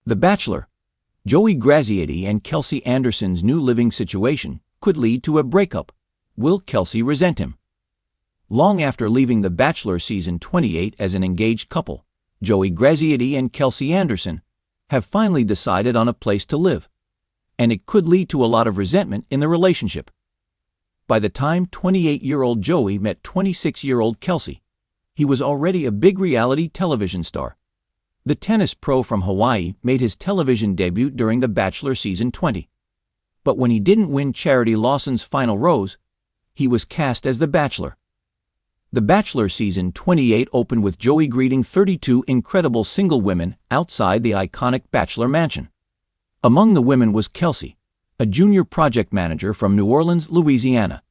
The Bachelor. Joey Graziati and Kelsey Anderson's new living situation could lead to a breakup. Will Kelsey resent him? Long after leaving The Bachelor season 28 as an engaged couple, Joey Graziati and Kelsey Anderson have finally decided on a place to live, and it could lead to a lot of resentment in the relationship. By the time 28-year-old Joey met 26-year-old Kelsey, he was already a big reality television star. The tennis pro from Hawaii made his television debut during The Bachelor season 20. But when he didn't win Charity Lawson's final rose, he was cast as The Bachelor. The Bachelor season 28 opened with Joey greeting 32 incredible single women outside the iconic Bachelor mansion. Among the women was Kelsey, a junior project manager from New Orleans, Louisiana.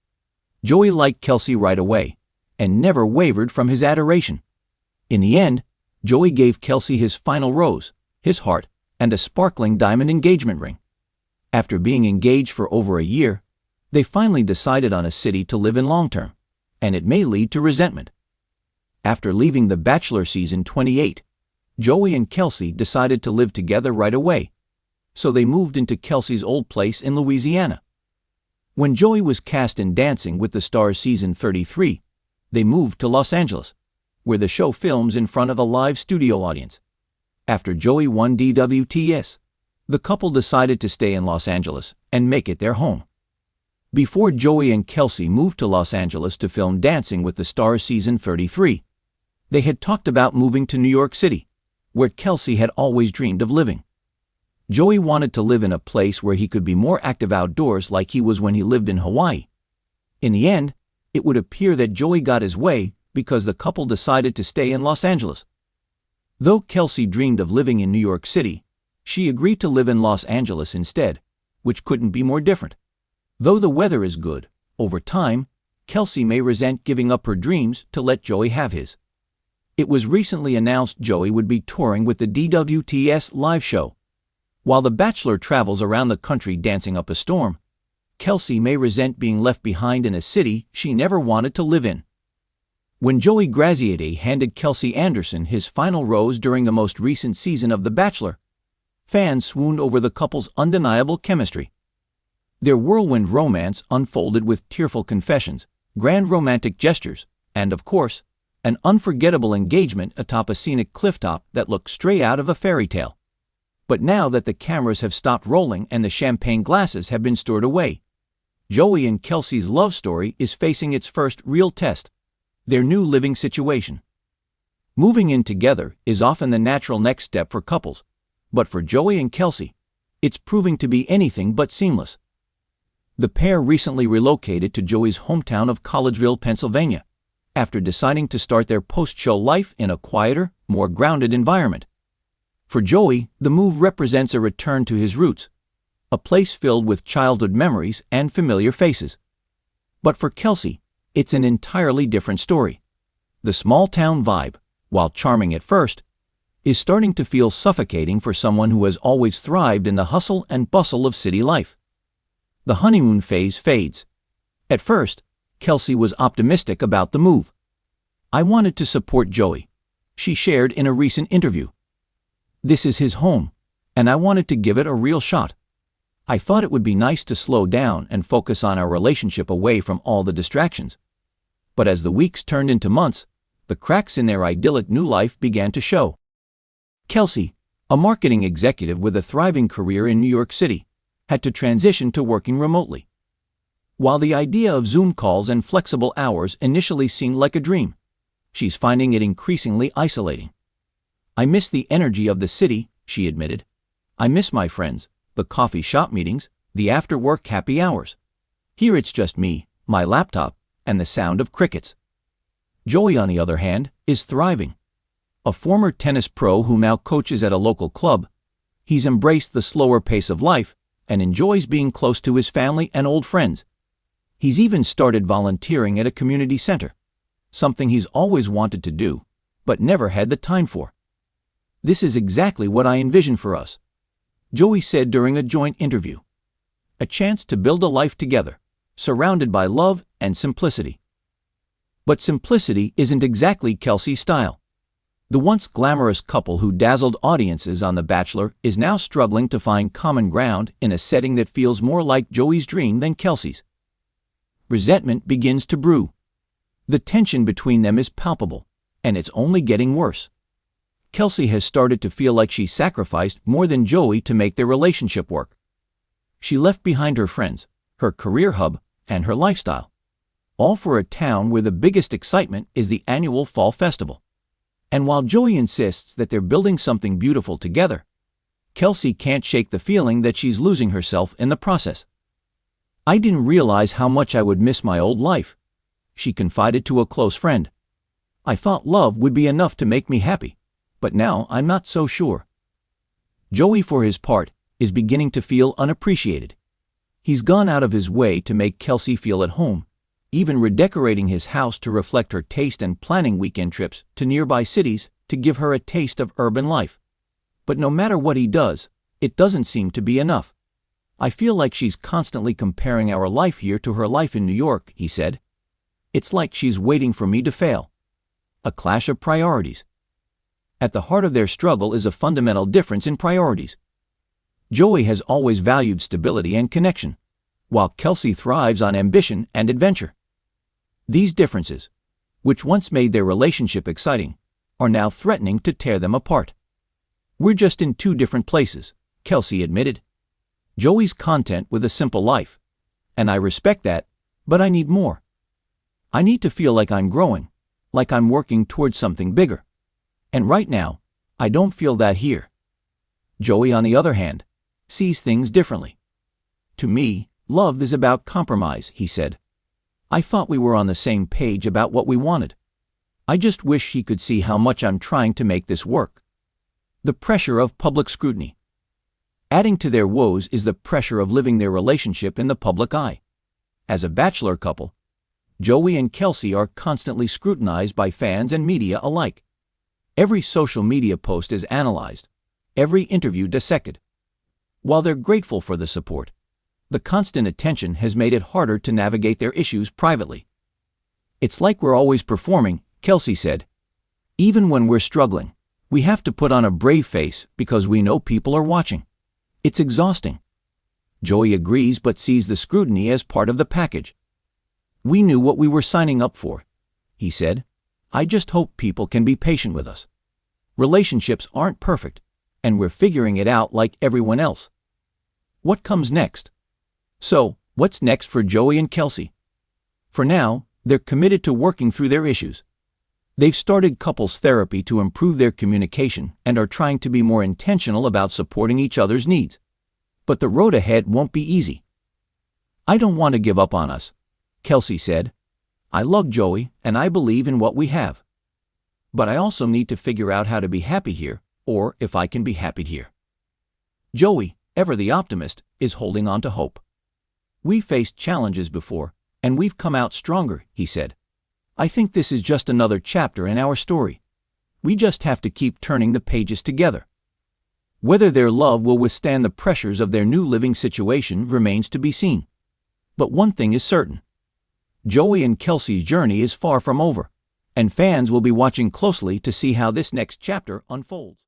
Joey liked Kelsey right away and never wavered from his adoration. In the end, Joey gave Kelsey his final rose, his heart, and a sparkling diamond engagement ring. After being engaged for over a year, they finally decided on a city to live in long-term, and it may lead to resentment. After leaving The Bachelor season 28, Joey and Kelsey decided to live together right away, so they moved into Kelsey's old place in Louisiana. When Joey was cast in Dancing with the Stars season 33, they moved to Los Angeles, where the show films in front of a live studio audience. After Joey won DWTS, the couple decided to stay in Los Angeles and make it their home. Before Joey and Kelsey moved to Los Angeles to film Dancing with the Stars season 33, they had talked about moving to New York City, where Kelsey had always dreamed of living. Joey wanted to live in a place where he could be more active outdoors like he was when he lived in Hawaii. In the end, it would appear that Joey got his way because the couple decided to stay in Los Angeles. Though Kelsey dreamed of living in New York City, she agreed to live in Los Angeles instead, which couldn't be more different. Though the weather is good, over time, Kelsey may resent giving up her dreams to let Joey have his. It was recently announced Joey would be touring with the DWTS live show. While The Bachelor travels around the country dancing up a storm, Kelsey may resent being left behind in a city she never wanted to live in. When Joey Graziati handed Kelsey Anderson his final rose during the most recent season of The Bachelor, fans swooned over the couple's undeniable chemistry. Their whirlwind romance unfolded with tearful confessions, grand romantic gestures, and, of course, an unforgettable engagement atop a scenic clifftop that looked straight out of a fairy tale. But now that the cameras have stopped rolling and the champagne glasses have been stored away, Joey and Kelsey's love story is facing its first real test: their new living situation. Moving in together is often the natural next step for couples, but for Joey and Kelsey, it's proving to be anything but seamless. The pair recently relocated to Joey's hometown of Collegeville, Pennsylvania, after deciding to start their post-show life in a quieter, more grounded environment. For Joey, the move represents a return to his roots, a place filled with childhood memories and familiar faces. But for Kelsey, it's an entirely different story. The small-town vibe, while charming at first, is starting to feel suffocating for someone who has always thrived in the hustle and bustle of city life. The honeymoon phase fades. At first, Kelsey was optimistic about the move. "I wanted to support Joey," she shared in a recent interview. "This is his home, and I wanted to give it a real shot. I thought it would be nice to slow down and focus on our relationship away from all the distractions." But as the weeks turned into months, the cracks in their idyllic new life began to show. Kelsey, a marketing executive with a thriving career in New York City, had to transition to working remotely. While the idea of Zoom calls and flexible hours initially seemed like a dream, she's finding it increasingly isolating. "I miss the energy of the city," she admitted. "I miss my friends, the coffee shop meetings, the after-work happy hours. Here it's just me, my laptop, and the sound of crickets." Joey, on the other hand, is thriving. A former tennis pro who now coaches at a local club, he's embraced the slower pace of life and enjoys being close to his family and old friends. He's even started volunteering at a community center, something he's always wanted to do, but never had the time for. "This is exactly what I envisioned for us," Joey said during a joint interview. "A chance to build a life together, surrounded by love and simplicity." But simplicity isn't exactly Kelsey's style. The once glamorous couple who dazzled audiences on The Bachelor is now struggling to find common ground in a setting that feels more like Joey's dream than Kelsey's. Resentment begins to brew. The tension between them is palpable, and it's only getting worse. Kelsey has started to feel like she sacrificed more than Joey to make their relationship work. She left behind her friends, her career hub, and her lifestyle, all for a town where the biggest excitement is the annual fall festival. And while Joey insists that they're building something beautiful together, Kelsey can't shake the feeling that she's losing herself in the process. "I didn't realize how much I would miss my old life," she confided to a close friend. "I thought love would be enough to make me happy, but now I'm not so sure." Joey, for his part, is beginning to feel unappreciated. He's gone out of his way to make Kelsey feel at home, even redecorating his house to reflect her taste and planning weekend trips to nearby cities to give her a taste of urban life. But no matter what he does, it doesn't seem to be enough. "I feel like she's constantly comparing our life here to her life in New York," he said. "It's like she's waiting for me to fail." A clash of priorities. At the heart of their struggle is a fundamental difference in priorities. Joey has always valued stability and connection, while Kelsey thrives on ambition and adventure. These differences, which once made their relationship exciting, are now threatening to tear them apart. "We're just in two different places," Kelsey admitted. "Joey's content with a simple life, and I respect that, but I need more. I need to feel like I'm growing, like I'm working towards something bigger. And right now, I don't feel that here." Joey, on the other hand, sees things differently. "To me, love is about compromise," he said. "I thought we were on the same page about what we wanted. I just wish he could see how much I'm trying to make this work." The pressure of public scrutiny. Adding to their woes is the pressure of living their relationship in the public eye. As a bachelor couple, Joey and Kelsey are constantly scrutinized by fans and media alike. Every social media post is analyzed, every interview dissected. While they're grateful for the support, the constant attention has made it harder to navigate their issues privately. "It's like we're always performing," Kelsey said. "Even when we're struggling, we have to put on a brave face because we know people are watching. It's exhausting." Joey agrees but sees the scrutiny as part of the package. "We knew what we were signing up for," he said. "I just hope people can be patient with us. Relationships aren't perfect, and we're figuring it out like everyone else." What comes next? So, what's next for Joey and Kelsey? For now, they're committed to working through their issues. They've started couples therapy to improve their communication and are trying to be more intentional about supporting each other's needs. But the road ahead won't be easy. "I don't want to give up on us," Kelsey said. "I love Joey and I believe in what we have. But I also need to figure out how to be happy here, or if I can be happy here." Joey, ever the optimist, is holding on to hope. "We faced challenges before, and we've come out stronger," he said. "I think this is just another chapter in our story. We just have to keep turning the pages together." Whether their love will withstand the pressures of their new living situation remains to be seen. But one thing is certain. Joey and Kelsey's journey is far from over, and fans will be watching closely to see how this next chapter unfolds.